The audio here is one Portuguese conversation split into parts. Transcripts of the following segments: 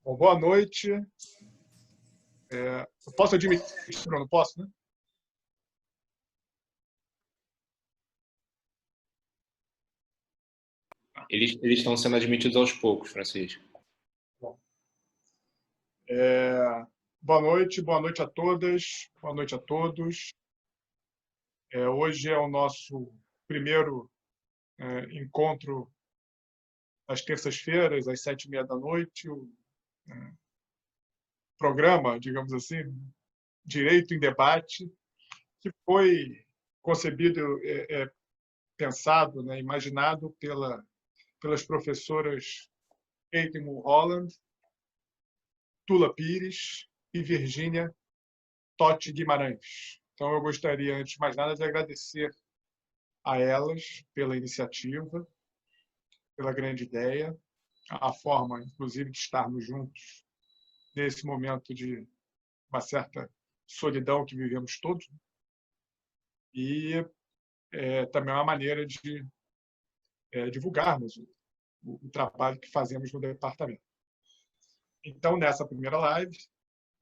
Bom, boa noite. Eu posso admitir, não posso, né? Eles estão sendo admitidos aos poucos, Francisco. Bom. Boa noite a todas, boa noite a todos. Hoje é o nosso primeiro encontro às terças-feiras, às 7h30 da noite. O programa, digamos assim, Direito em Debate, que foi concebido, pensado, né, imaginado pelas professoras Kate Mulholland, Tula Pires e Virgínia Totti Guimarães. Então, eu gostaria, antes de mais nada, de agradecer a elas pela iniciativa, pela grande ideia, a forma, inclusive, de estarmos juntos nesse momento de uma certa solidão que vivemos todos. E também é uma maneira de divulgarmos o trabalho que fazemos no departamento. Então, nessa primeira live,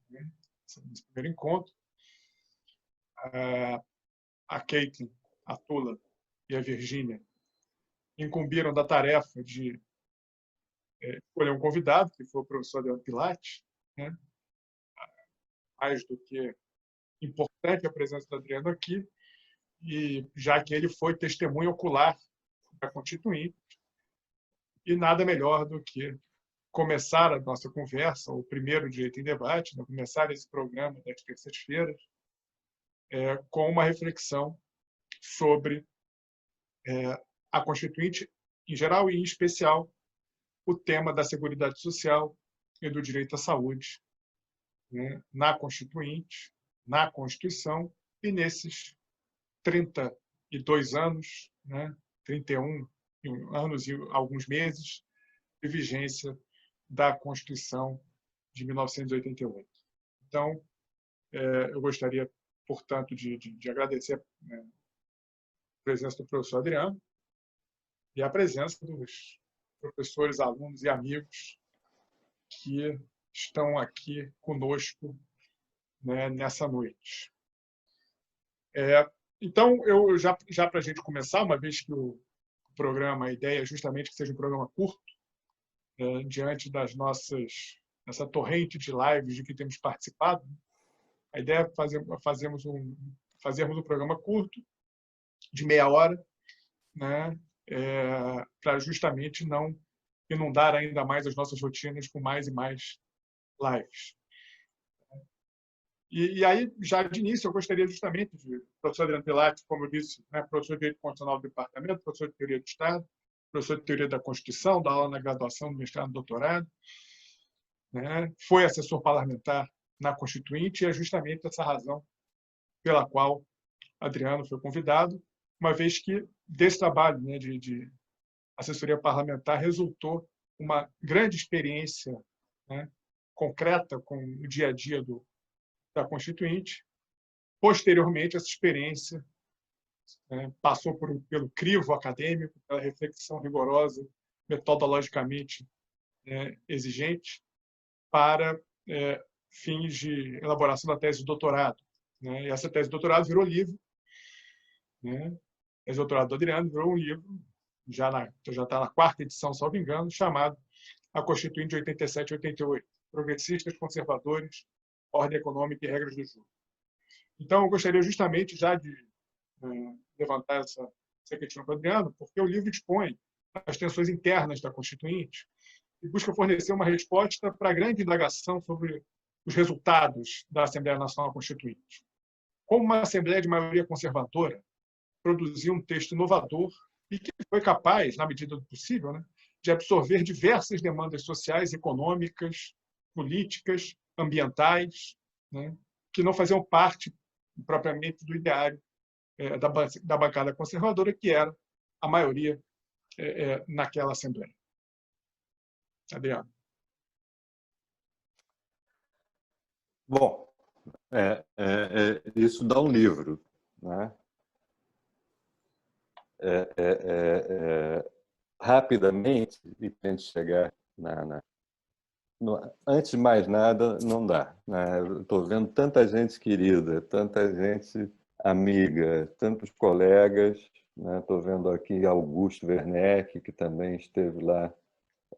né, nesse primeiro encontro, a Kate, a Tula e a Virgínia incumbiram da tarefa de escolher um convidado, que foi o professor Adriano Pilati, né? Mais do que importante a presença do Adriano aqui, e já que ele foi testemunha ocular da Constituinte, e nada melhor do que começar a nossa conversa, o primeiro Direito em Debate, né? Começar esse programa das terças-feiras, com uma reflexão sobre a Constituinte em geral e, em especial, o tema da Seguridade Social e do direito à saúde, né, na Constituinte, na Constituição e nesses 32 anos, né, 31 anos e alguns meses de vigência da Constituição de 1988. Então, eu gostaria, portanto, de agradecer a presença do professor Adriano e a presença dos professores, alunos e amigos que estão aqui conosco, né, nessa noite. Então, eu já para a gente começar, uma vez que o programa, a ideia é justamente que seja um programa curto, diante dessa torrente de lives de que temos participado, a ideia é fazermos um programa curto, de meia hora, né, para justamente não inundar ainda mais as nossas rotinas com mais e mais lives. E aí, já de início, eu gostaria justamente de professor Adriano Pilati, como eu disse, né, professor de Direito Constitucional do Departamento, professor de Teoria do Estado, professor de Teoria da Constituição, dá aula na graduação, no mestrado, no doutorado, né, foi assessor parlamentar na Constituinte, e é justamente essa razão pela qual Adriano foi convidado, uma vez que desse trabalho, né, de assessoria parlamentar resultou uma grande experiência, né, concreta com o dia a dia da Constituinte. Posteriormente, essa experiência passou pelo crivo acadêmico, pela reflexão rigorosa, metodologicamente exigente, para fins de elaboração da tese de doutorado. Né? E essa tese de doutorado virou livro. Né? A tese de doutorado do Adriano virou um livro, já está na 4ª edição, salvo engano, chamado A Constituinte de 87 e 88, Progressistas, Conservadores, Ordem Econômica e Regras do Jogo. Então, eu gostaria justamente já de levantar essa questão para o Adriano, porque o livro expõe as tensões internas da Constituinte e busca fornecer uma resposta para a grande indagação sobre os resultados da Assembleia Nacional Constituinte. Como uma Assembleia de maioria conservadora produziu um texto inovador e que foi capaz, na medida do possível, né, de absorver diversas demandas sociais, econômicas, políticas, ambientais, né, que não faziam parte propriamente do ideário da bancada conservadora, que era a maioria naquela Assembleia. Adriano. Bom, isso dá um livro, né? rapidamente, e para a gente chegar antes de mais nada, não dá. Estou vendo tanta gente querida, tanta gente amiga, tantos colegas. Estou vendo aqui Augusto Werneck, que também esteve lá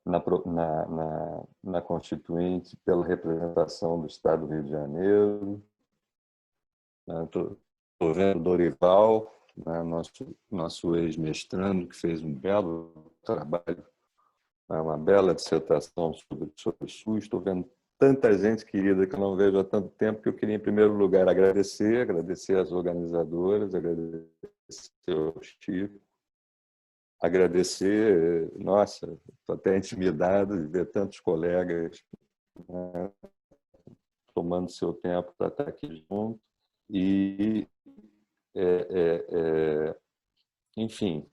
na Constituinte pela representação do Estado do Rio de Janeiro. Estou vendo Dorival, nosso ex-mestrando, que fez um belo trabalho, uma bela dissertação sobre o SUS. Estou vendo tanta gente querida que eu não vejo há tanto tempo, que eu queria, em primeiro lugar, agradecer às organizadoras, agradecer ao Chico, agradecer, nossa, estou até intimidado de ver tantos colegas, né, tomando seu tempo para estar aqui junto. E, enfim,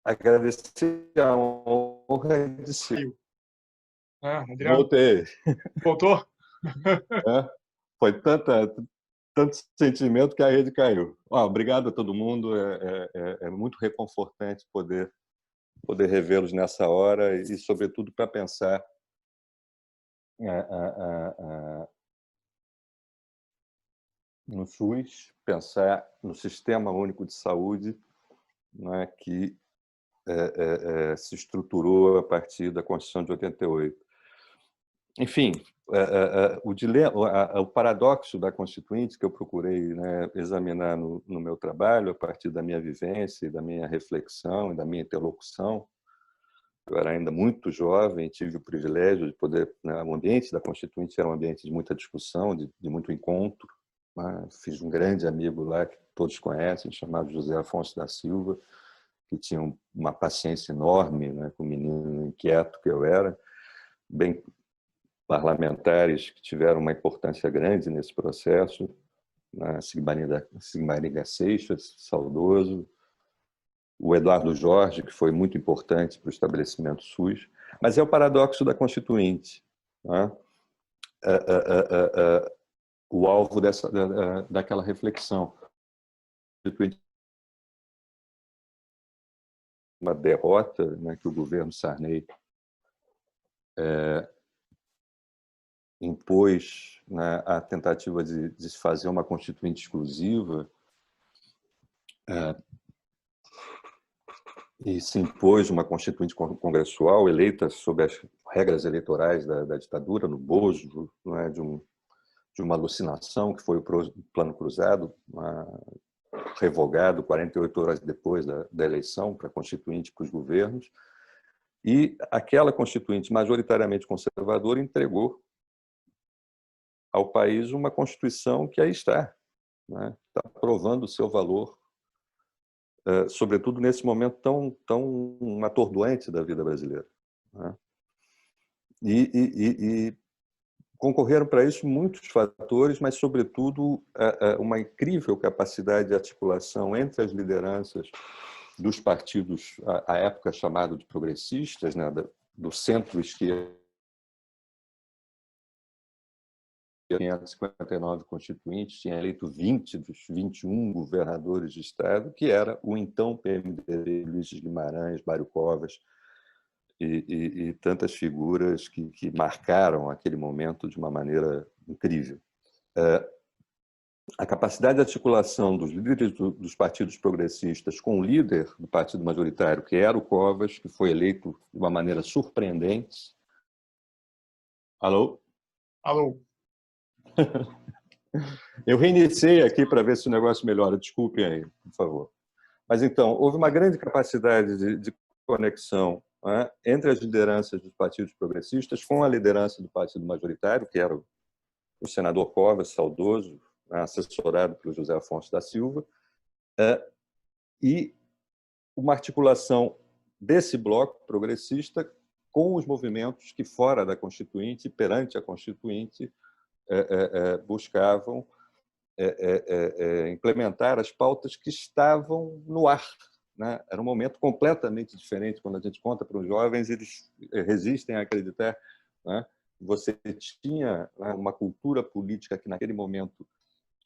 agradecer a honra de ser. Adriano? Voltei. Voltou? Foi tanto sentimento que a rede caiu. Obrigado a todo mundo. É muito reconfortante poder revê-los nessa hora e, sobretudo, para pensar no SUS, pensar no Sistema Único de Saúde, que se estruturou a partir da Constituição de 88. Enfim, o paradoxo da Constituinte, que eu procurei examinar no meu trabalho, a partir da minha vivência, da minha reflexão e da minha interlocução. Eu era ainda muito jovem, tive o privilégio de poder... O ambiente da Constituinte era um ambiente de muita discussão, de muito encontro. Fiz um grande amigo lá, que todos conhecem, chamado José Afonso da Silva, que tinha uma paciência enorme, com o menino inquieto que eu era, bem parlamentares que tiveram uma importância grande nesse processo, Sigmaringa Seixas, saudoso, o Eduardo Jorge, que foi muito importante para o estabelecimento SUS, mas é o paradoxo da Constituinte, o alvo daquela reflexão. Uma derrota que o governo Sarney impôs a tentativa de se fazer uma Constituinte exclusiva, e se impôs uma Constituinte congressual eleita sob as regras eleitorais da ditadura, no bojo de uma alucinação que foi o Plano Cruzado, revogado 48 horas depois da eleição para a Constituinte para os governos. E aquela Constituinte majoritariamente conservadora entregou ao país uma Constituição que aí está provando o seu valor, sobretudo nesse momento tão atordoante da vida brasileira. E concorreram para isso muitos fatores, mas, sobretudo, uma incrível capacidade de articulação entre as lideranças dos partidos, à época chamado de progressistas, do centro-esquerda, 559 constituintes, tinha eleito 20 dos 21 governadores de Estado, que era o então PMDB, Luiz Guimarães, Mário Covas, e tantas figuras que marcaram aquele momento de uma maneira incrível. A capacidade de articulação dos líderes dos partidos progressistas com o líder do partido majoritário, que era o Covas, que foi eleito de uma maneira surpreendente. Alô? Alô? Eu reiniciei aqui para ver se o negócio melhora. Desculpem aí, por favor. Mas, então, houve uma grande capacidade de conexão entre as lideranças dos partidos progressistas com a liderança do partido majoritário, que era o senador Covas, saudoso, assessorado pelo José Afonso da Silva, e uma articulação desse bloco progressista com os movimentos que, fora da Constituinte, perante a Constituinte, buscavam implementar as pautas que estavam no ar. Era um momento completamente diferente. Quando a gente conta para os jovens, eles resistem a acreditar. Você tinha uma cultura política que, naquele momento,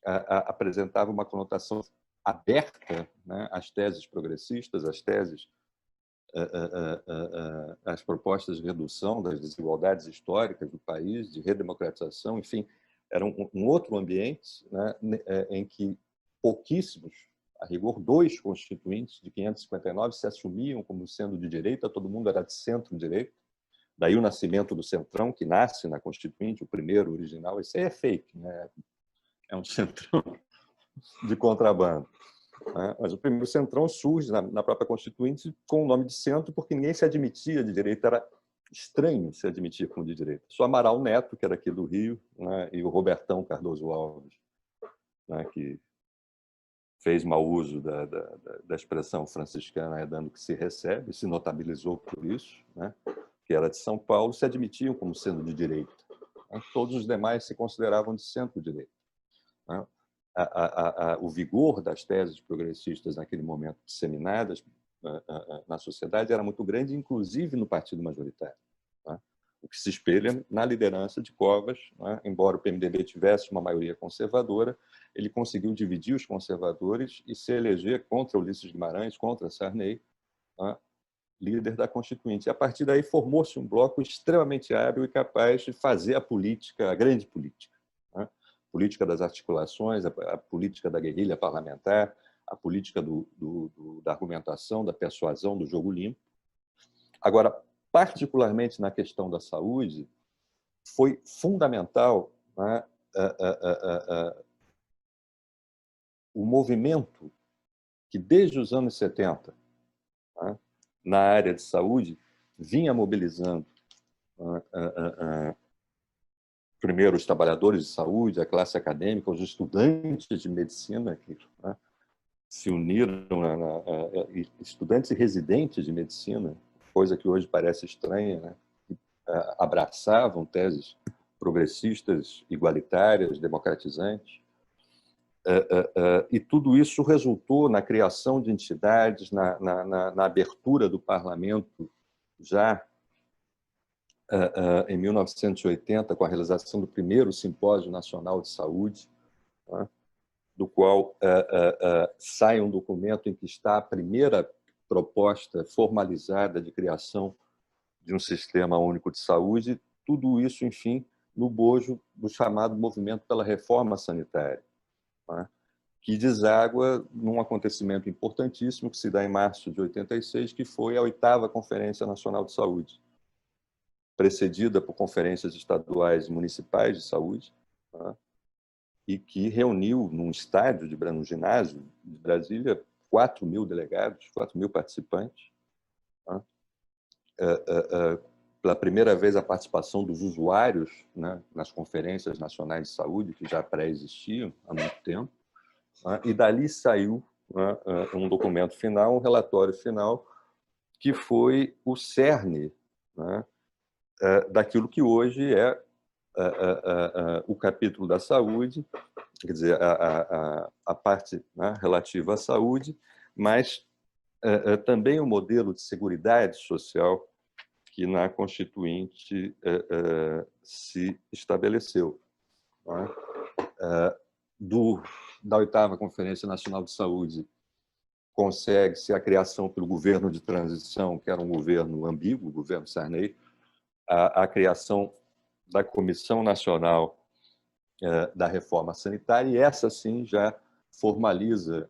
apresentava uma conotação aberta, né, às teses progressistas, às teses, às propostas de redução das desigualdades históricas do país, de redemocratização, enfim, era um outro ambiente, né, em que pouquíssimos, a rigor, 2 constituintes de 559 se assumiam como sendo de direita, todo mundo era de centro-direita. Daí o nascimento do Centrão, que nasce na Constituinte, o primeiro original. Esse aí é fake, né? É um Centrão de contrabando. Né? Mas o primeiro Centrão surge na própria Constituinte com o nome de centro, porque ninguém se admitia de direita, era estranho se admitir como de direita. Só Amaral Neto, que era aqui do Rio, né? E o Robertão Cardoso Alves, né? Que fez mau uso da expressão franciscana, dando que se recebe, se notabilizou por isso, né? Que era de São Paulo, se admitiam como sendo de direita. Todos os demais se consideravam de centro-direita. O vigor das teses progressistas naquele momento disseminadas na sociedade era muito grande, inclusive no partido majoritário, o que se espelha na liderança de Covas. Embora o PMDB tivesse uma maioria conservadora, ele conseguiu dividir os conservadores e se eleger contra Ulisses Guimarães, contra Sarney, líder da Constituinte. E, a partir daí, formou-se um bloco extremamente hábil e capaz de fazer a política, a grande política. A política das articulações, a política da guerrilha parlamentar, a política da argumentação, da persuasão, do jogo limpo. Agora, particularmente na questão da saúde, foi fundamental, né, o movimento que, desde os anos 70, na área de saúde, vinha mobilizando primeiro os trabalhadores de saúde, a classe acadêmica, os estudantes de medicina que se uniram, estudantes e residentes de medicina, coisa que hoje parece estranha, né? Abraçavam teses progressistas, igualitárias, democratizantes. E tudo isso resultou na criação de entidades, na abertura do parlamento, já em 1980, com a realização do primeiro Simpósio Nacional de Saúde, do qual sai um documento em que está a primeira proposta formalizada de criação de um sistema único de saúde, tudo isso, enfim, no bojo do chamado movimento pela reforma sanitária, que deságua num acontecimento importantíssimo que se dá em março de 86, que foi a 8ª Conferência Nacional de Saúde, precedida por conferências estaduais e municipais de saúde, e que reuniu num estádio, num ginásio de Brasília, 4.000 delegados, 4.000 participantes. Pela primeira vez, a participação dos usuários, né, nas conferências nacionais de saúde, que já pré-existiam há muito tempo. E dali saiu um documento final, um relatório final, que foi o cerne, né, daquilo que hoje é o capítulo da saúde, quer dizer, a parte, né, relativa à saúde, mas também o modelo de seguridade social que na Constituinte se estabeleceu. Da 8ª Conferência Nacional de Saúde, consegue-se a criação pelo governo de transição, que era um governo ambíguo, o governo Sarney, a criação da Comissão Nacional da Reforma Sanitária, e essa, sim, já formaliza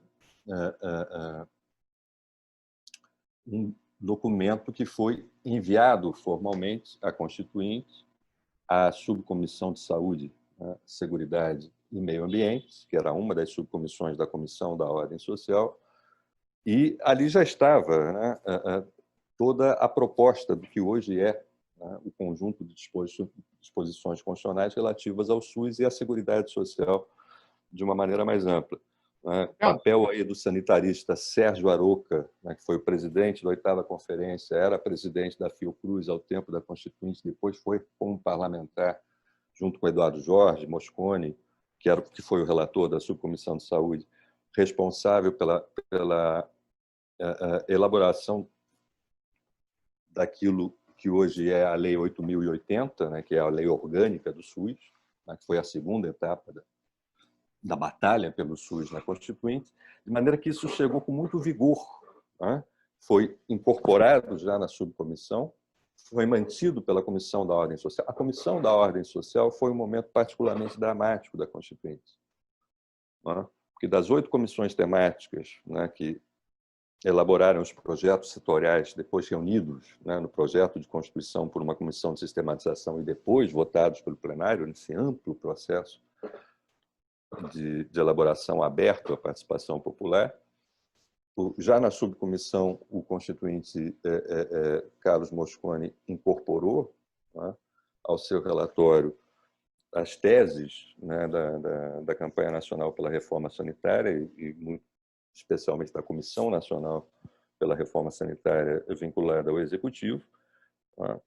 um documento que foi enviado formalmente à Constituinte, à Subcomissão de Saúde, Seguridade e Meio Ambiente, que era uma das subcomissões da Comissão da Ordem Social, e ali já estava, né, toda a proposta do que hoje é, né, o conjunto de disposições constitucionais relativas ao SUS e à Seguridade Social de uma maneira mais ampla. O papel aí do sanitarista Sérgio Aroca, né, que foi o presidente da 8ª Conferência, era presidente da Fiocruz ao tempo da Constituinte, depois foi como parlamentar, junto com Eduardo Jorge, Mosconi, que foi o relator da Subcomissão de Saúde, responsável pela elaboração daquilo que hoje é a Lei 8.080, né, que é a lei orgânica do SUS, né, que foi a segunda etapa da batalha pelo SUS na Constituinte, de maneira que isso chegou com muito vigor, né? Foi incorporado já na subcomissão, foi mantido pela Comissão da Ordem Social. A Comissão da Ordem Social foi um momento particularmente dramático da Constituinte, né? Porque das 8 comissões temáticas, né, que elaboraram os projetos setoriais, depois reunidos, né, no projeto de Constituição por uma comissão de sistematização e depois votados pelo plenário, nesse amplo processo de elaboração aberto à participação popular, já na subcomissão, o constituinte Carlos Mosconi incorporou, né, ao seu relatório as teses, né, da campanha nacional pela reforma sanitária e muito especialmente da Comissão Nacional pela Reforma Sanitária vinculada ao Executivo, né.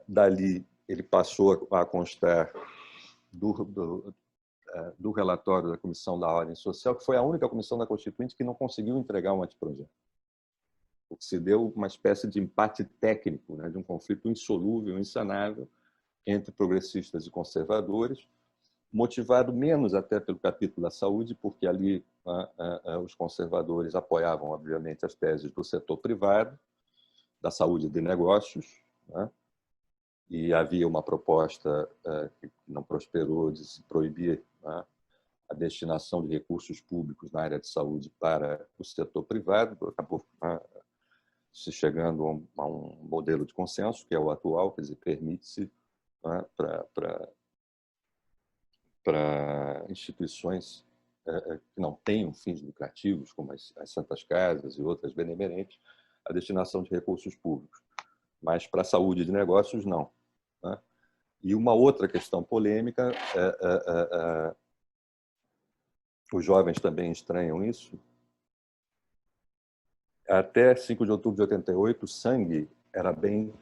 Dali, ele passou a constar do relatório da Comissão da Ordem Social, que foi a única comissão da Constituinte que não conseguiu entregar um anteprojeto. O que se deu uma espécie de empate técnico, né, de um conflito insolúvel, insanável, entre progressistas e conservadores, motivado menos até pelo capítulo da saúde, porque ali os conservadores apoiavam, obviamente, as teses do setor privado, da saúde de negócios, né? E havia uma proposta que não prosperou de se proibir, né, a destinação de recursos públicos na área de saúde para o setor privado, acabou se chegando a um modelo de consenso, que é o atual, quer dizer, permite-se, né, para instituições que não tenham fins lucrativos, como as Santas Casas e outras benemerentes, a destinação de recursos públicos. Mas para a saúde de negócios, não, né? E uma outra questão polêmica, os jovens também estranham isso, até 5 de outubro de 88, o sangue era bem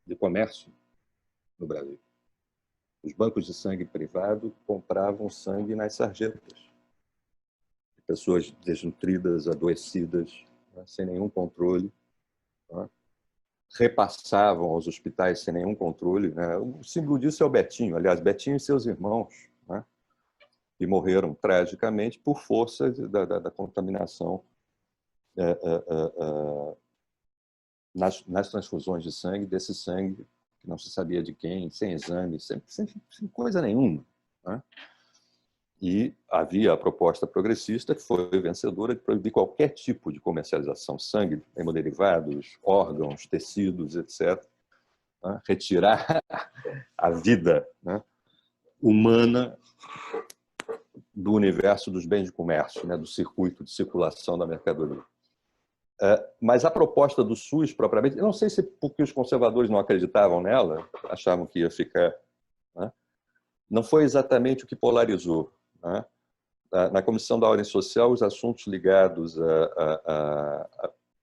de comércio no Brasil. Os bancos de sangue privado compravam sangue nas sarjetas. Pessoas desnutridas, adoecidas, né, sem nenhum controle, né, repassavam aos hospitais sem nenhum controle, né. O símbolo disso é o Betinho. Aliás, Betinho e seus irmãos, né, que morreram tragicamente por força da contaminação nas transfusões de sangue, desse sangue que não se sabia de quem, sem exame, sem coisa nenhuma, né? E havia a proposta progressista, que foi vencedora, de proibir qualquer tipo de comercialização, sangue, hemoderivados, órgãos, tecidos, etc., né? Retirar a vida, né, humana do universo dos bens de comércio, né, do circuito de circulação da mercadoria. Mas a proposta do SUS, propriamente, eu não sei se porque os conservadores não acreditavam nela, achavam que ia ficar, né, não foi exatamente o que polarizou, né? Na Comissão da Ordem Social, os assuntos ligados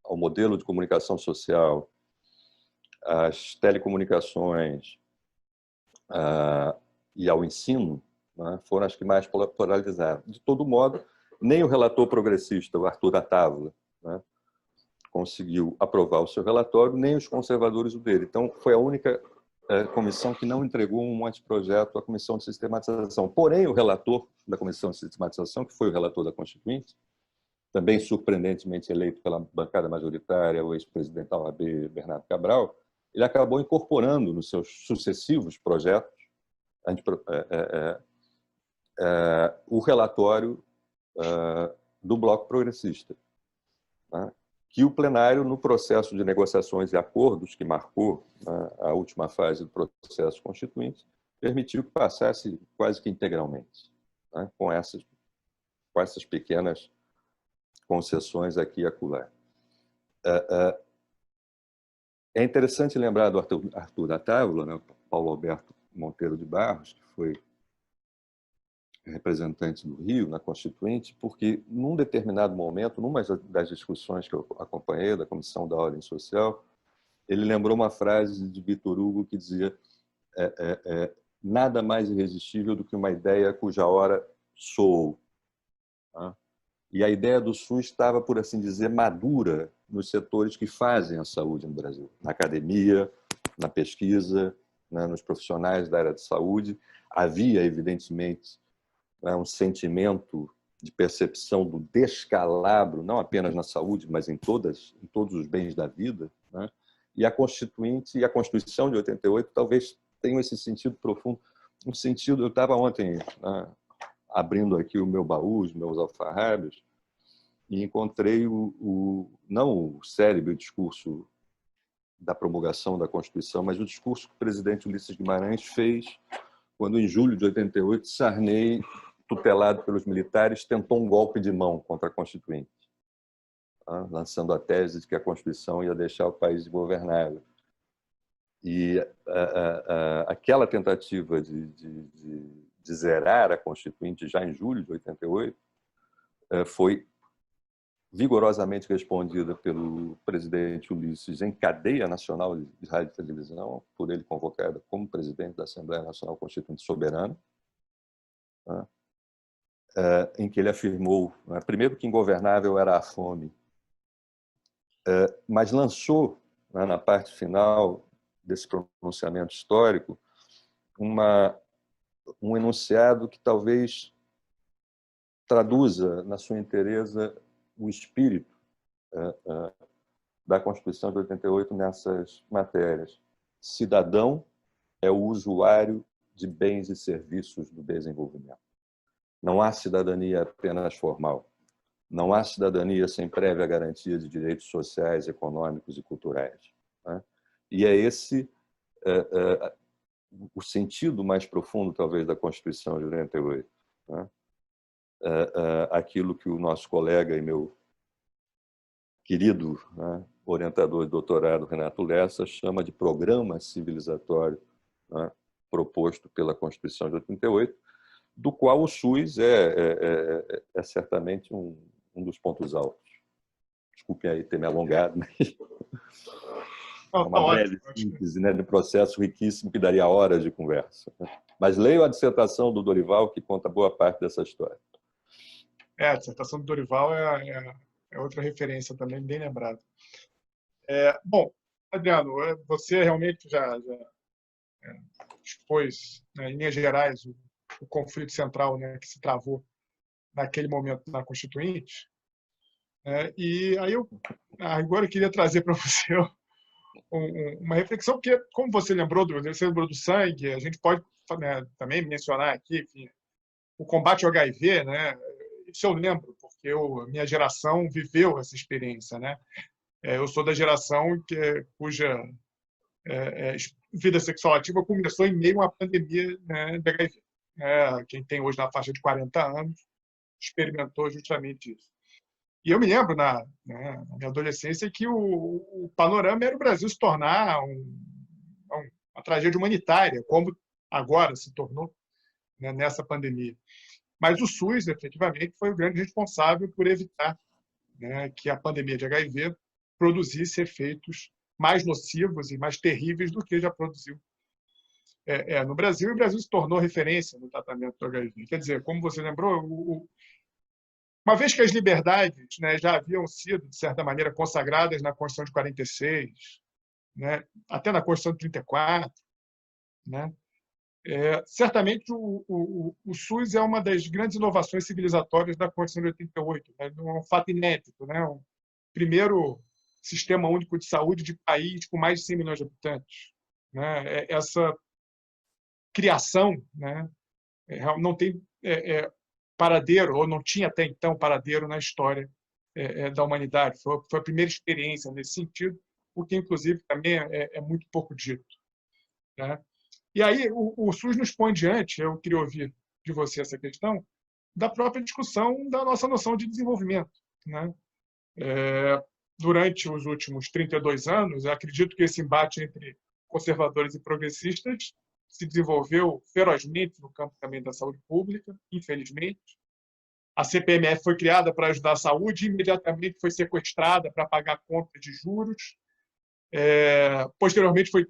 ao modelo de comunicação social, às telecomunicações e ao ensino, né, foram as que mais polarizaram. De todo modo, nem o relator progressista, o Arthur Attávola, né, conseguiu aprovar o seu relatório, nem os conservadores o dele. Então, foi a única comissão que não entregou um anteprojeto à Comissão de Sistematização. Porém, o relator da Comissão de Sistematização, que foi o relator da Constituinte, também surpreendentemente eleito pela bancada majoritária, o ex-presidente da OAB, Bernardo Cabral, ele acabou incorporando nos seus sucessivos projetos o relatório do Bloco Progressista, né, que o plenário, no processo de negociações e acordos que marcou, né, a última fase do processo constituinte, permitiu que passasse quase que integralmente, né, com essas pequenas concessões aqui e acolá. É interessante lembrar do Arthur Attávola, né, Paulo Alberto Monteiro de Barros, que foi representante do Rio na Constituinte, porque num determinado momento, numa das discussões que eu acompanhei da Comissão da Ordem Social, ele lembrou uma frase de Victor Hugo que dizia nada mais irresistível do que uma ideia cuja hora soou. E a ideia do SUS estava, por assim dizer, madura nos setores que fazem a saúde no Brasil, na academia, na pesquisa, né, nos profissionais da área de saúde. Havia, evidentemente, um sentimento de percepção do descalabro, não apenas na saúde, mas em todos os bens da vida, né? E a Constituinte e a Constituição de 88 talvez tenham esse sentido profundo. Um sentido, eu estava ontem, né, abrindo aqui o meu baú, os meus alfarrábios, e encontrei não o célebre discurso da promulgação da Constituição, mas o discurso que o presidente Ulisses Guimarães fez quando, em julho de 88, Sarney, tutelado pelos militares, tentou um golpe de mão contra a Constituinte, lançando a tese de que a Constituição ia deixar o país ingovernável. E aquela tentativa de zerar a Constituinte já em julho de 88 foi vigorosamente respondida pelo presidente Ulisses em cadeia nacional de rádio e televisão, por ele convocada como presidente da Assembleia Nacional Constituinte Soberana, em que ele afirmou, primeiro, que ingovernável era a fome, mas lançou, na parte final desse pronunciamento histórico, um enunciado que talvez traduza na sua inteireza o espírito da Constituição de 88 nessas matérias. Cidadão é o usuário de bens e serviços do desenvolvimento. Não há cidadania apenas formal. Não há cidadania sem prévia garantia de direitos sociais, econômicos e culturais. E é esse o sentido mais profundo, talvez, da Constituição de 88. Aquilo que o nosso colega e meu querido orientador de doutorado, Renato Lessa, chama de programa civilizatório proposto pela Constituição de 88, do qual o SUS é certamente um dos pontos altos. Desculpem aí ter me alongado, mas uma breve síntese, né, de um processo riquíssimo que daria horas de conversa. Mas leio a dissertação do Dorival, que conta boa parte dessa história. A dissertação do Dorival é outra referência também, bem lembrada. Bom, Adriano, você realmente já expôs, né, em linhas gerais, o conflito central, né, que se travou naquele momento na Constituinte. E aí agora eu queria trazer para você uma reflexão, porque, como você lembrou do sangue, a gente pode, né, também mencionar aqui, enfim, o combate ao HIV, né? Isso eu lembro, porque minha geração viveu essa experiência, né? Eu sou da geração cuja vida sexual ativa começou em meio a uma pandemia, né, de HIV. Quem tem hoje na faixa de 40 anos experimentou justamente isso. E eu me lembro, na minha adolescência, que o panorama era o Brasil se tornar uma tragédia humanitária, como agora se tornou, né, nessa pandemia. Mas o SUS, efetivamente, foi o grande responsável por evitar, né, que a pandemia de HIV produzisse efeitos mais nocivos e mais terríveis do que já produziu no Brasil. E o Brasil se tornou referência no tratamento do HIV. Quer dizer, como você lembrou, uma vez que as liberdades, né, já haviam sido, de certa maneira, consagradas na Constituição de 46, né, até na Constituição de 34, né, certamente o SUS é uma das grandes inovações civilizatórias da Constituição de 88. Né, um fato inédito, né, o primeiro sistema único de saúde de país com mais de 100 milhões de habitantes. Né, essa criação, né, não tem paradeiro, ou não tinha até então paradeiro na história da humanidade. Foi a primeira experiência nesse sentido, o que, inclusive, também é muito pouco dito. Né? E aí o SUS nos põe diante, eu queria ouvir de você essa questão, da própria discussão da nossa noção de desenvolvimento. Né? Durante os últimos 32 anos, eu acredito que esse embate entre conservadores e progressistas se desenvolveu ferozmente no campo também da saúde pública, infelizmente. A CPMF foi criada para ajudar a saúde e imediatamente foi sequestrada para pagar contas de juros. Posteriormente foi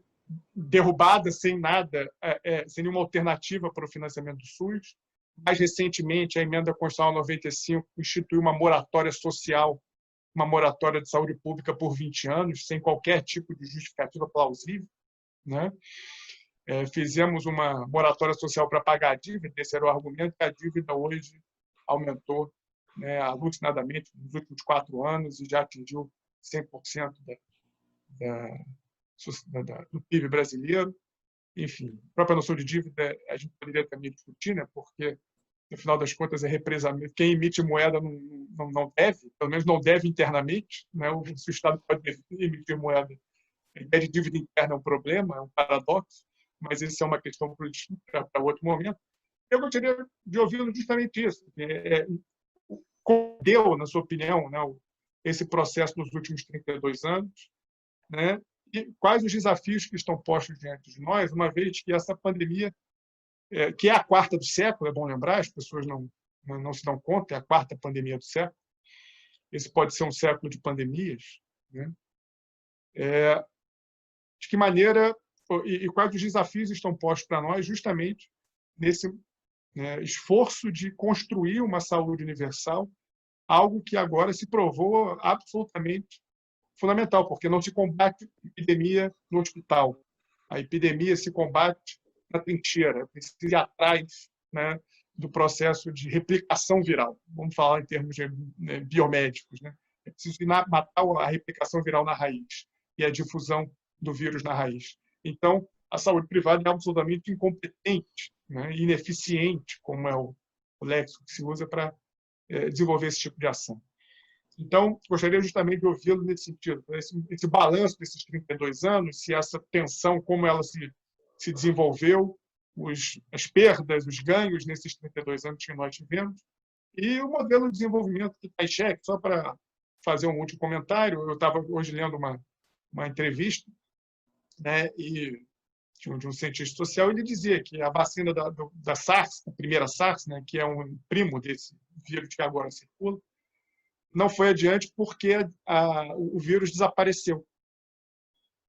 derrubada sem nada, sem nenhuma alternativa para o financiamento do SUS. Mais recentemente, a emenda constitucional 95 instituiu uma moratória social, uma moratória de saúde pública por 20 anos, sem qualquer tipo de justificativa plausível. Né? Fizemos uma moratória social para pagar a dívida, esse era o argumento, que a dívida hoje aumentou, né, alucinadamente nos últimos 4 anos e já atingiu 100% do PIB brasileiro. Enfim, a própria noção de dívida a gente poderia também discutir, né, porque, no final das contas, é represamento. Quem emite moeda não deve, pelo menos não deve internamente. Né? Se o Estado pode emitir moeda, a ideia de dívida interna é um problema, é um paradoxo, mas isso é uma questão para outro momento. Eu gostaria de ouvi-lo justamente isso. Como deu, na sua opinião, né, esse processo nos últimos 32 anos, né, e quais os desafios que estão postos diante de nós, uma vez que essa pandemia, que é a 4ª do século, é bom lembrar, as pessoas não se dão conta, é a 4ª pandemia do século. Esse pode ser um século de pandemias. Né? De que maneira e quais os desafios estão postos para nós justamente nesse, né, esforço de construir uma saúde universal, algo que agora se provou absolutamente fundamental, porque não se combate epidemia no hospital. A epidemia se combate na trincheira, precisa ir atrás, né, do processo de replicação viral. Vamos falar em termos biomédicos. Né? É preciso matar a replicação viral na raiz e a difusão do vírus na raiz. Então, a saúde privada é absolutamente incompetente, né, ineficiente, como é o léxico que se usa para desenvolver esse tipo de ação. Então, gostaria justamente de ouvi-lo nesse sentido, esse balanço desses 32 anos, se essa tensão, como ela se desenvolveu, as perdas, os ganhos nesses 32 anos que nós tivemos, e o modelo de desenvolvimento que está em xeque. Só para fazer um último comentário, eu estava hoje lendo uma entrevista, né, e de um cientista social, ele dizia que a vacina da SARS, a primeira SARS, né, que é um primo desse vírus que agora circula, não foi adiante porque o vírus desapareceu.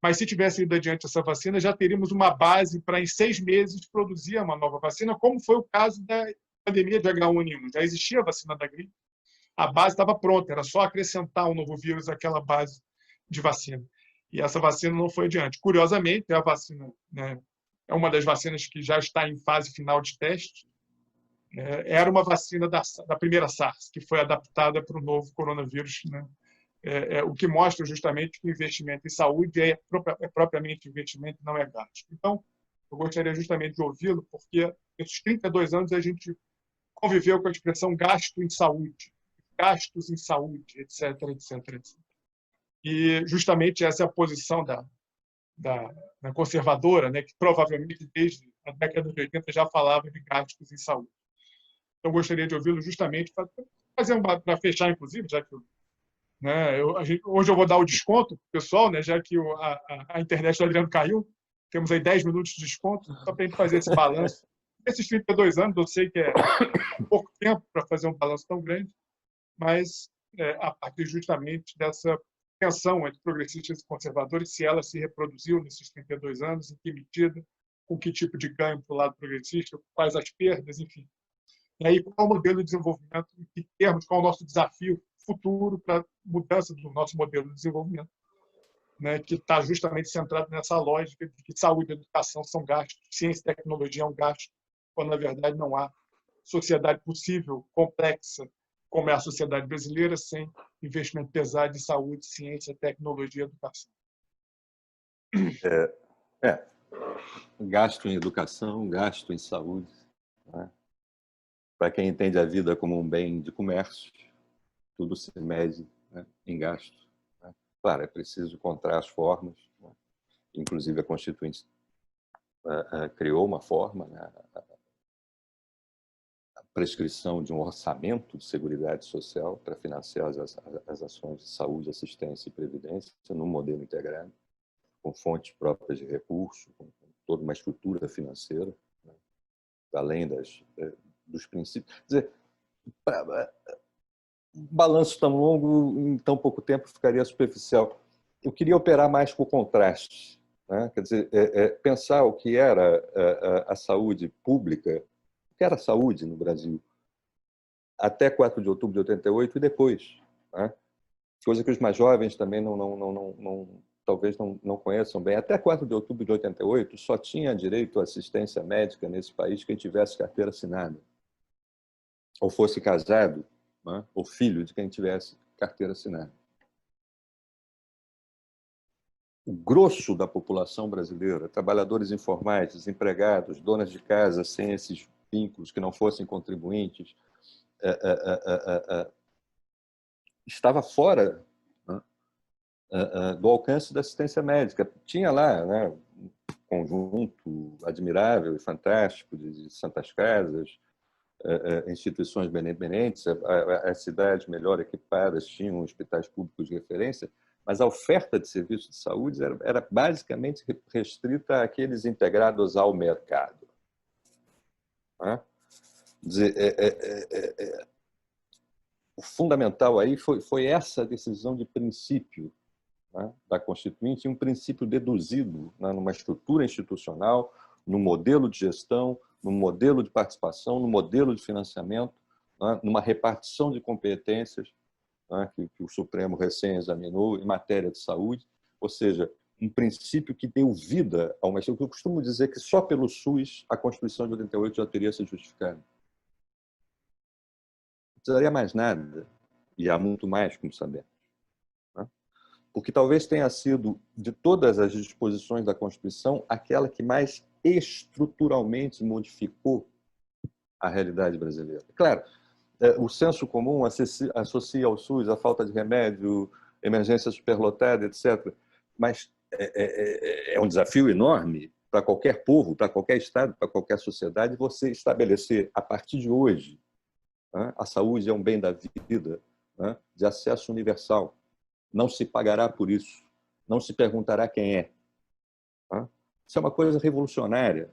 Mas se tivesse ido adiante essa vacina, já teríamos uma base para, em 6 meses, produzir uma nova vacina, como foi o caso da pandemia de H1N1. Já existia a vacina da gripe, a base estava pronta, era só acrescentar um novo vírus àquela base de vacina. E essa vacina não foi adiante. Curiosamente, a vacina, né, é uma das vacinas que já está em fase final de teste. Era uma vacina da primeira SARS, que foi adaptada para o novo coronavírus, né? O que mostra justamente que o investimento em saúde é propriamente investimento, não é gasto. Então, eu gostaria justamente de ouvi-lo, porque nesses 32 anos a gente conviveu com a expressão gasto em saúde, gastos em saúde, etc., etc., etc. E justamente essa é a posição da conservadora, né, que provavelmente desde a década de 80 já falava de gastos em saúde. Então, gostaria de ouvi-lo justamente para fechar, inclusive, já que né, hoje eu vou dar o desconto para o pessoal, né, já que a internet do Adriano caiu, temos aí 10 minutos de desconto, só para a gente fazer esse balanço. Esses 32 anos, eu sei que é pouco tempo para fazer um balanço tão grande, mas a partir justamente dessa tensão entre progressistas e conservadores, se ela se reproduziu nesses 32 anos, em que medida, com que tipo de ganho para o lado progressista, quais as perdas, enfim. E aí, qual é o modelo de desenvolvimento, em que termos, qual é o nosso desafio futuro para a mudança do nosso modelo de desenvolvimento, né, que está justamente centrado nessa lógica de que saúde e educação são gastos, ciência e tecnologia é um gasto, quando, na verdade, não há sociedade possível, complexa, como é a sociedade brasileira, sem investimento pesado em saúde, ciência, tecnologia e educação. Gasto em educação, gasto em saúde. Né? Para quem entende a vida como um bem de comércio, tudo se mede, né, em gasto. Né? Claro, é preciso encontrar as formas. Né? Inclusive, a Constituinte criou uma forma, né? A prescrição de um orçamento de seguridade social para financiar as ações de saúde, assistência e previdência num modelo integrado, com fontes próprias de recursos, com toda uma estrutura financeira, né? Além dos princípios. Quer dizer, um balanço tão longo, em tão pouco tempo, ficaria superficial. Eu queria operar mais com contraste. Né? Quer dizer, pensar o que era a saúde pública, o que era a saúde no Brasil, até 4 de outubro de 88 e depois. Né? Coisa que os mais jovens também não talvez não conheçam bem, até 4 de outubro de 88, só tinha direito à assistência médica nesse país quem tivesse carteira assinada, ou fosse casado, né, ou filho de quem tivesse carteira assinada. O grosso da população brasileira, trabalhadores informais, desempregados, donas de casa sem esses vínculos, que não fossem contribuintes, estava fora, né, do alcance da assistência médica. Tinha lá, né, um conjunto admirável e fantástico de santas casas, instituições benemerentes, as cidades melhor equipadas tinham hospitais públicos de referência, mas a oferta de serviços de saúde era basicamente restrita àqueles integrados ao mercado. Né? O fundamental aí foi essa decisão de princípio, né, da Constituinte, um princípio deduzido, né, numa estrutura institucional, no modelo de gestão, no modelo de participação, no modelo de financiamento, né, numa repartição de competências, né, que o Supremo recém examinou em matéria de saúde, ou seja, um princípio que deu vida a uma... Eu costumo dizer que só pelo SUS a Constituição de 88 já teria se justificado. Não precisaria mais nada, e há muito mais, como sabemos. Né? Porque talvez tenha sido, de todas as disposições da Constituição, aquela que mais estruturalmente modificou a realidade brasileira. Claro, o senso comum associa ao SUS a falta de remédio, emergência superlotada, etc. Mas é um desafio enorme para qualquer povo, para qualquer estado, para qualquer sociedade, você estabelecer, a partir de hoje, né, a saúde é um bem da vida, né, de acesso universal. Não se pagará por isso. Não se perguntará quem é. Né? Isso é uma coisa revolucionária.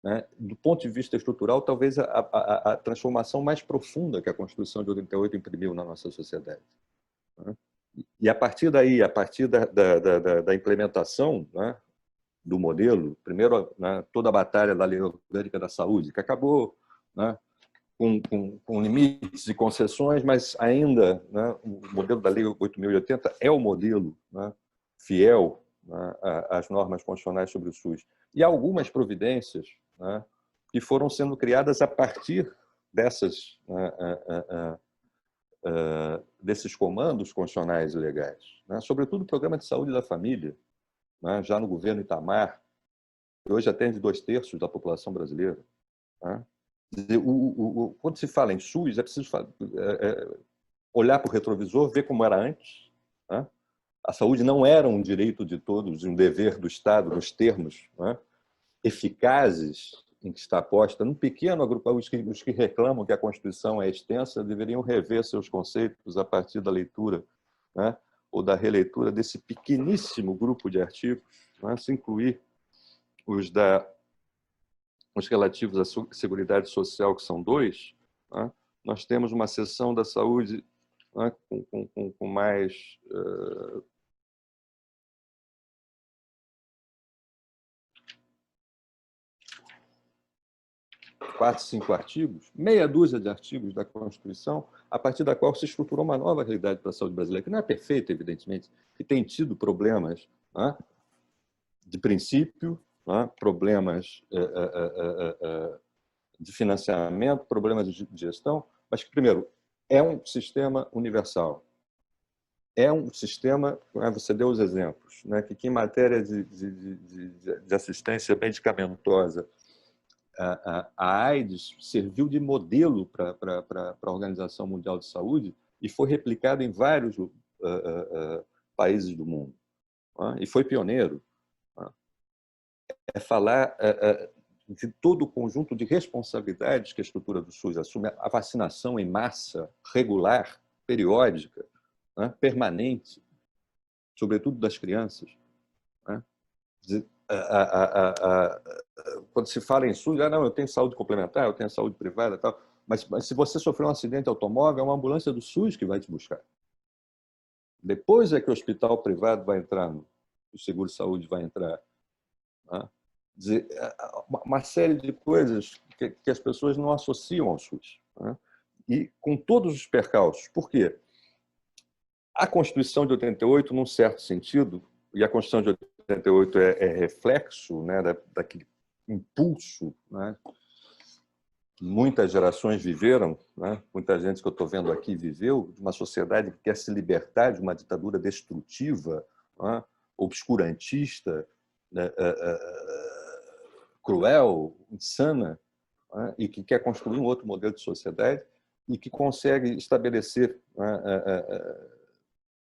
Né? Do ponto de vista estrutural, talvez a transformação mais profunda que a Constituição de 88 imprimiu na nossa sociedade. Né? E a partir daí, a partir da implementação, né, do modelo, primeiro, né, toda a batalha da Lei Orgânica da Saúde, que acabou, né, com limites e concessões, mas ainda, né, o modelo da Lei 8.080 é o modelo, né, fiel, né, às normas constitucionais sobre o SUS. E há algumas providências, né, que foram sendo criadas a partir desses comandos constitucionais e legais. Né? Sobretudo o Programa de Saúde da Família, né, já no governo Itamar, que hoje atende 2/3 da população brasileira. Né? Quando se fala em SUS, é preciso olhar para o retrovisor, ver como era antes. Né? A saúde não era um direito de todos, um dever do Estado, nos termos, né, eficazes em que está posta. Num pequeno agrupamento, os que reclamam que a Constituição é extensa deveriam rever seus conceitos a partir da leitura, né, ou da releitura desse pequeníssimo grupo de artigos, né, se incluir os relativos à Seguridade Social, que são 2, né, nós temos uma seção da saúde, né, com mais... 4, 5 artigos, meia dúzia de artigos da Constituição, a partir da qual se estruturou uma nova realidade para a saúde brasileira, que não é perfeita, evidentemente, que tem tido problemas, né, de princípio, né, problemas de financiamento, problemas de gestão, mas que, primeiro, é um sistema universal. É um sistema, você deu os exemplos, né, que em matéria de assistência medicamentosa, a AIDS serviu de modelo para a Organização Mundial de Saúde e foi replicado em vários países do mundo. E foi pioneiro. É falar de todo o conjunto de responsabilidades que a estrutura do SUS assume, a vacinação em massa, regular, periódica, permanente, sobretudo das crianças. Quando se fala em SUS, não, eu tenho saúde complementar, eu tenho saúde privada, tal. Mas se você sofrer um acidente automóvel, é uma ambulância do SUS que vai te buscar. Depois é que o hospital privado vai entrar, o seguro-saúde vai entrar. Né? Uma série de coisas que as pessoas não associam ao SUS. Né? E com todos os percalços. Por quê? A Constituição de 88, num certo sentido, e a Constituição de 88 é reflexo, né, daquele impulso, né, que muitas gerações viveram, né, muita gente que eu estou vendo aqui viveu, de uma sociedade que quer se libertar de uma ditadura destrutiva, né, obscurantista, né, cruel, insana, né, e que quer construir um outro modelo de sociedade e que consegue estabelecer, né,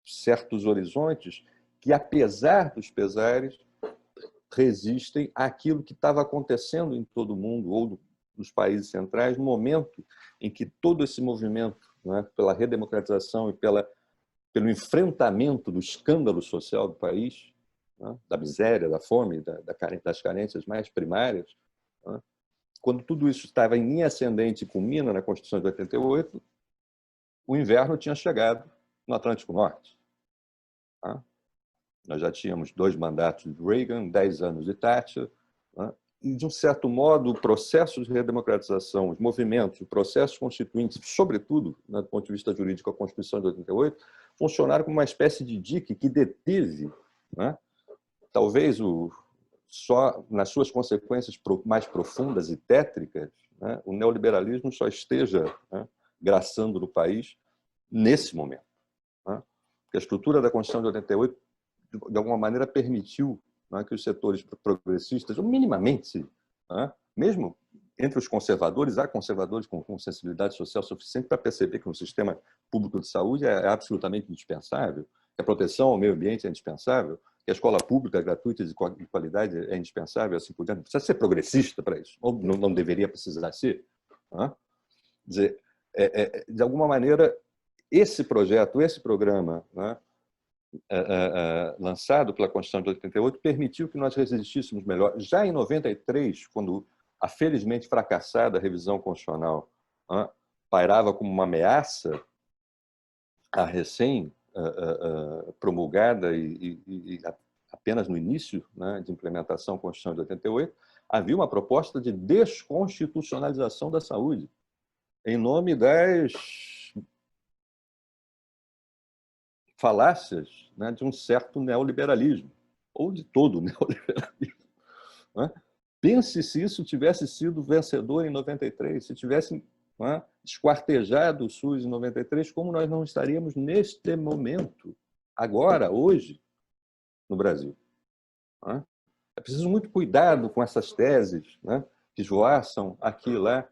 certos horizontes que, apesar dos pesares, resistem àquilo que estava acontecendo em todo o mundo ou nos países centrais, no momento em que todo esse movimento, né, pela redemocratização e pelo enfrentamento do escândalo social do país, né, da miséria, da fome, das carências mais primárias, né, quando tudo isso estava em linha ascendente e culmina na Constituição de 88, o inverno tinha chegado no Atlântico Norte. Tá? Nós já tínhamos 2 mandatos de Reagan, 10 anos de Thatcher, né? E, de um certo modo, o processo de redemocratização, os movimentos, os processos constituintes, sobretudo, né, do ponto de vista jurídico, a Constituição de 88, funcionaram como uma espécie de dique que deteve, né, talvez só nas suas consequências mais profundas e tétricas, né, o neoliberalismo só esteja, né, graçando no país nesse momento. Né? Porque a estrutura da Constituição de 88, de alguma maneira, permitiu, né, que os setores progressistas, ou minimamente, né, mesmo entre os conservadores, há conservadores com sensibilidade social suficiente para perceber que um sistema público de saúde é absolutamente indispensável, que a proteção ao meio ambiente é indispensável, que a escola pública gratuita de qualidade é indispensável, assim por diante. Não precisa ser progressista para isso, ou não deveria precisar ser. Né? Quer dizer, de alguma maneira, esse projeto, esse programa, né, lançado pela Constituição de 88, permitiu que nós resistíssemos melhor. Já em 93, quando a felizmente fracassada revisão constitucional, né, pairava como uma ameaça à recém-promulgada e apenas no início, né, de implementação da Constituição de 88, havia uma proposta de desconstitucionalização da saúde, em nome das falácias, né, de um certo neoliberalismo, ou de todo o neoliberalismo. Né? Pense se isso tivesse sido vencedor em 93, se tivessem, né, esquartejado o SUS em 93, como nós não estaríamos neste momento, agora, hoje, no Brasil. Né? É preciso muito cuidado com essas teses, né, que esvoaçam aqui e lá,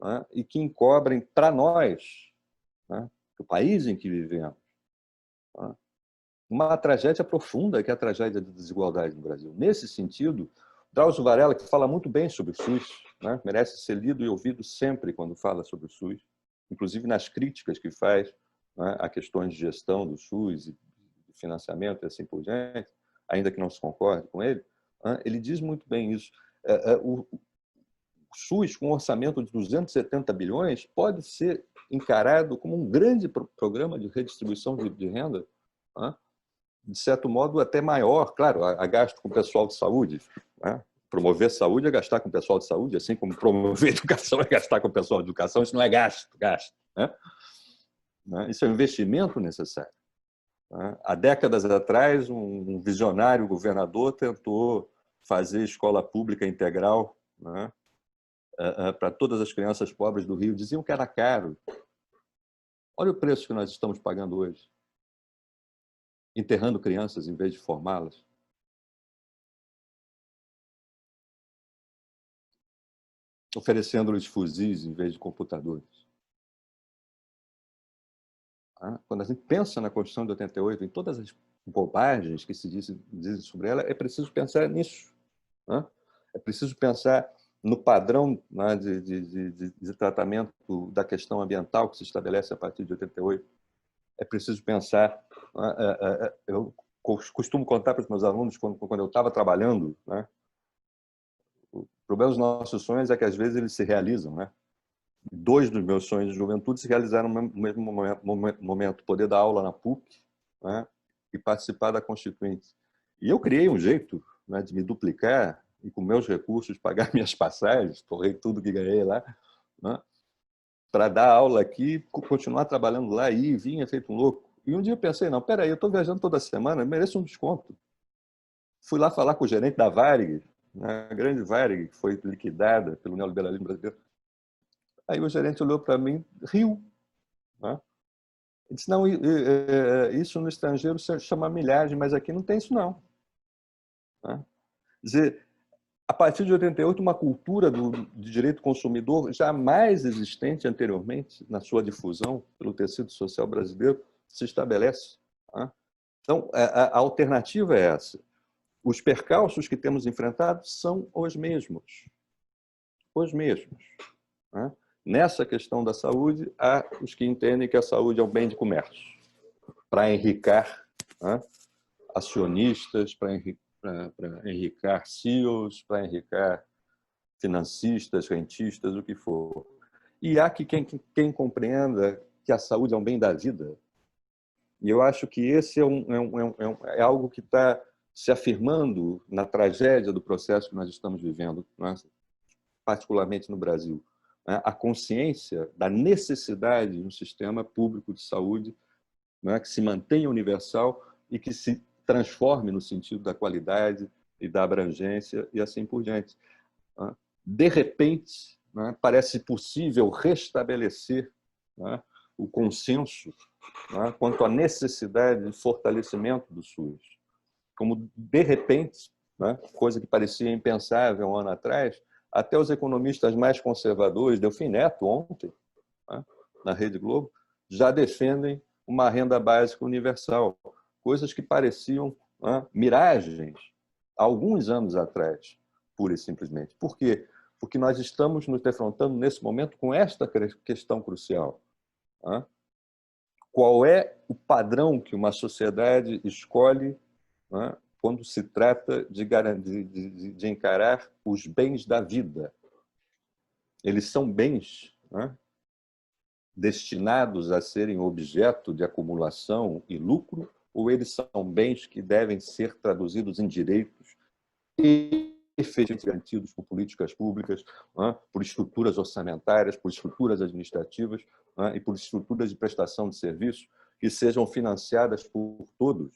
né, e que encobrem para nós, né, o país em que vivemos, né, uma tragédia profunda, que é a tragédia da desigualdade no Brasil. Nesse sentido, Drauzio Varela, que fala muito bem sobre o SUS, né, merece ser lido e ouvido sempre quando fala sobre o SUS, inclusive nas críticas que faz, né, a questões de gestão do SUS, e de financiamento e assim por diante, ainda que não se concorde com ele, né, ele diz muito bem isso. O SUS, com um orçamento de 270 bilhões, pode ser encarado como um grande programa de redistribuição de renda, né, de certo modo, até maior, claro, a gasto com o pessoal de saúde. Né? Promover saúde é gastar com o pessoal de saúde, assim como promover educação é gastar com o pessoal de educação, isso não é gasto. Né? Isso é um investimento necessário. Né? Há décadas atrás, um visionário governador tentou fazer escola pública integral, né, para todas as crianças pobres do Rio. Diziam que era caro. Olha o preço que nós estamos pagando hoje. Enterrando crianças em vez de formá-las. Oferecendo-lhes fuzis em vez de computadores. Quando a gente pensa na Constituição de 88, em todas as bobagens que se dizem sobre ela, é preciso pensar nisso. É preciso pensar no padrão, né, de tratamento da questão ambiental que se estabelece a partir de 88. É preciso pensar... Eu costumo contar para os meus alunos, quando eu estava trabalhando, né, o problema dos nossos sonhos é que, às vezes, eles se realizam. Né? 2 dos meus sonhos de juventude se realizaram no mesmo momento: poder dar aula na PUC, né, e participar da Constituinte. E eu criei um jeito, né, de me duplicar e, com meus recursos, pagar minhas passagens, torrei tudo que ganhei lá, né, para dar aula aqui, continuar trabalhando lá, e vinha feito um louco. E um dia eu pensei, não, peraí, eu estou viajando toda semana, eu mereço um desconto. fui lá falar com o gerente da Varig, né, a grande Varig, que foi liquidada pelo neoliberalismo brasileiro. Aí o gerente olhou para mim, riu. Né? Ele disse, não, isso no estrangeiro se chama milhagem, mas aqui não tem isso, não. Né? Quer dizer, a partir de 88, uma cultura de direito consumidor jamais existente anteriormente na sua difusão pelo tecido social brasileiro se estabelece. Né? Então, a alternativa é essa. Os percalços que temos enfrentado são os mesmos. Os mesmos. Né? Nessa questão da saúde, há os que entendem que a saúde é um bem de comércio, para enricar, né, acionistas, para enricar CEOs, para enricar financistas, rentistas, o que for. E há que quem compreenda que a saúde é um bem da vida. E eu acho que esse é algo que está se afirmando na tragédia do processo que nós estamos vivendo, né, particularmente no Brasil. A consciência da necessidade de um sistema público de saúde, né, que se mantenha universal e que se transforme no sentido da qualidade e da abrangência e assim por diante. De repente, né, parece possível restabelecer, né, o consenso, né, quanto à necessidade de fortalecimento do SUS. Como, de repente, né, coisa que parecia impensável um ano atrás, até os economistas mais conservadores, Delfim Neto, ontem, né, na Rede Globo, já defendem uma renda básica universal. Coisas que pareciam, né, miragens há alguns anos atrás, pura e simplesmente. Por quê? Porque nós estamos nos defrontando, nesse momento, com esta questão crucial. Né? Qual é o padrão que uma sociedade escolhe, né, quando se trata de encarar os bens da vida? Eles são bens, né, destinados a serem objeto de acumulação e lucro, ou eles são bens que devem ser traduzidos em direitos efetivamente garantidos por políticas públicas, né, por estruturas orçamentárias, por estruturas administrativas, né, e por estruturas de prestação de serviços que sejam financiadas por todos,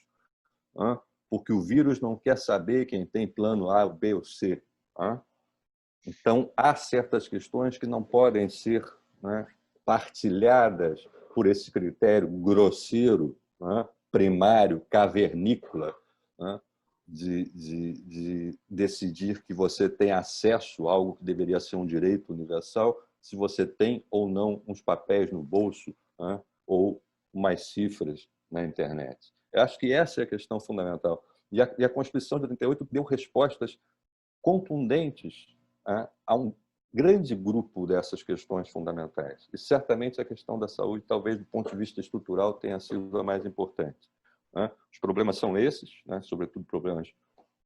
né, porque o vírus não quer saber quem tem plano A, B ou C. Né? Então, há certas questões que não podem ser, né, partilhadas por esse critério grosseiro, né, primário, cavernícola, né, de decidir que você tem acesso a algo que deveria ser um direito universal, se você tem ou não uns papéis no bolso, né, ou umas cifras na internet. Eu acho que essa é a questão fundamental. E a Constituição de 88 deu respostas contundentes, né, a um grande grupo dessas questões fundamentais. E certamente a questão da saúde, talvez do ponto de vista estrutural, tenha sido a mais importante. Né? Os problemas são esses, né, sobretudo problemas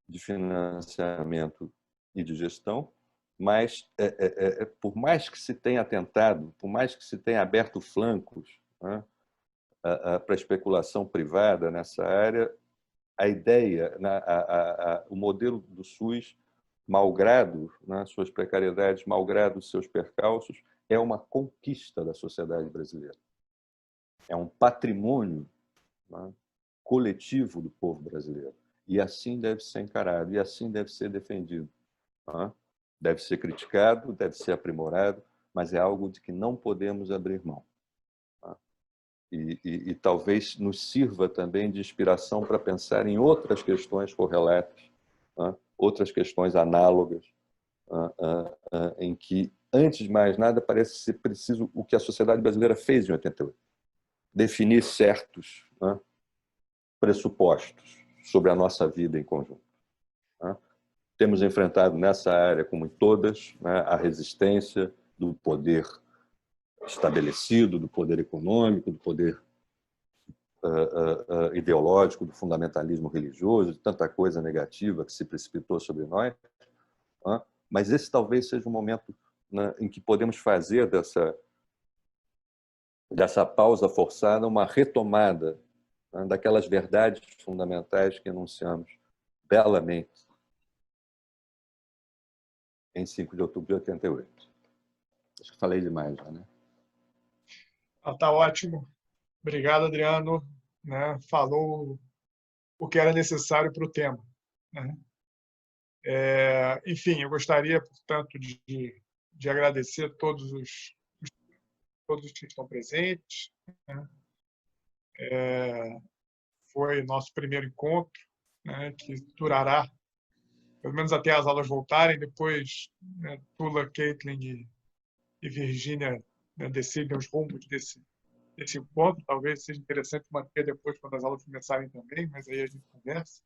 de financiamento e de gestão, mas por mais que se tenha tentado, por mais que se tenha aberto flancos, né, para a especulação privada nessa área, a ideia, né, o modelo do SUS, malgrado, né, suas precariedades, malgrado seus percalços, é uma conquista da sociedade brasileira. É um patrimônio, né, coletivo do povo brasileiro. E assim deve ser encarado, e assim deve ser defendido. Né? Deve ser criticado, deve ser aprimorado, mas é algo de que não podemos abrir mão. E talvez nos sirva também de inspiração para pensar em outras questões correlatas, né? Outras questões análogas, em que, antes de mais nada, parece ser preciso o que a sociedade brasileira fez em 88. Definir certos, né, pressupostos sobre a nossa vida em conjunto. Né? Temos enfrentado nessa área, como em todas, né, a resistência do poder estabelecido, do poder econômico, do poder ideológico, do fundamentalismo religioso, de tanta coisa negativa que se precipitou sobre nós. Né? Mas esse talvez seja um momento, né, em que podemos fazer dessa pausa forçada uma retomada, né, daquelas verdades fundamentais que enunciamos belamente em 5 de outubro de 88. Acho que falei demais já, né? Tá ótimo. Obrigado, Adriano. Né? Falou o que era necessário para o tema. né? Enfim, eu gostaria, portanto, de agradecer todos que estão presentes, né? Foi nosso primeiro encontro, né, que durará pelo menos até as aulas voltarem. Depois, né, Tula, Caitlin e Virgínia, né, decidem os rumos desse encontro. Talvez seja interessante manter depois, quando as aulas começarem também, mas aí a gente conversa.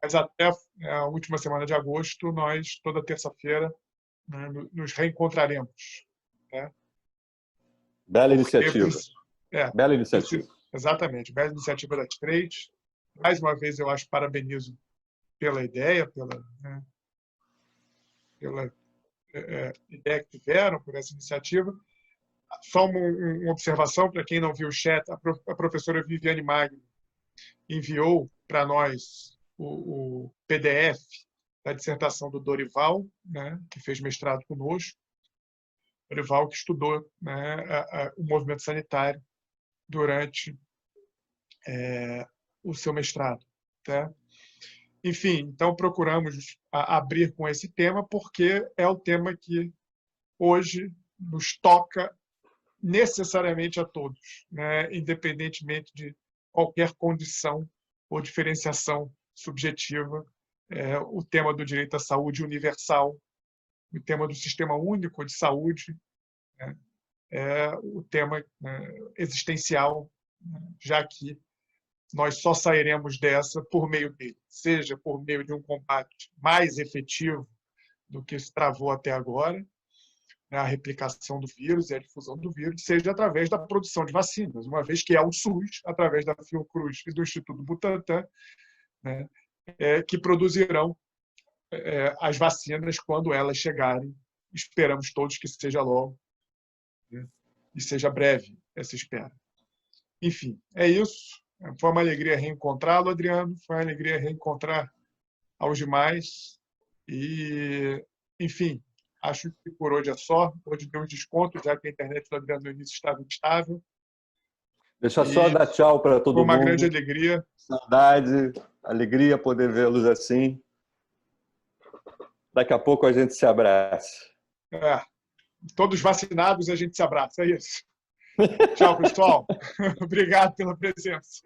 Mas até a última semana de agosto, nós, toda terça-feira, né, nos reencontraremos, né? Bela iniciativa. Bela iniciativa. Exatamente, bela iniciativa das três. Mais uma vez, eu acho, parabenizo pela ideia, pela ideia que tiveram, por essa iniciativa. Só uma observação, para quem não viu o chat, a professora Viviane Magno enviou para nós o PDF da dissertação do Dorival, né, que fez mestrado conosco. Dorival, que estudou, né, o movimento sanitário durante o seu mestrado, tá? Enfim, então procuramos abrir com esse tema, porque é o tema que hoje nos toca necessariamente a todos, né? Independentemente de qualquer condição ou diferenciação subjetiva. O tema do direito à saúde universal, o tema do sistema único de saúde, né? O tema, né, existencial, né? Já que nós só sairemos dessa por meio dele, seja por meio de um combate mais efetivo do que se travou até agora, né, a replicação do vírus e a difusão do vírus, seja através da produção de vacinas, uma vez que é o SUS, através da Fiocruz e do Instituto Butantan, né, que produzirão as vacinas quando elas chegarem. Esperamos todos que seja logo, né, e seja breve essa espera. Enfim, é isso. Foi uma alegria reencontrá-lo, Adriano. Foi uma alegria reencontrar aos demais. E, enfim, acho que por hoje é só. Hoje deu um desconto, já que a internet do Adriano no início estava instável. Deixa só dar tchau para todo mundo. Foi uma grande alegria. Saudade, alegria poder vê-los assim. Daqui a pouco a gente se abraça. Todos vacinados, a gente se abraça. É isso. Tchau, pessoal. Obrigado pela presença.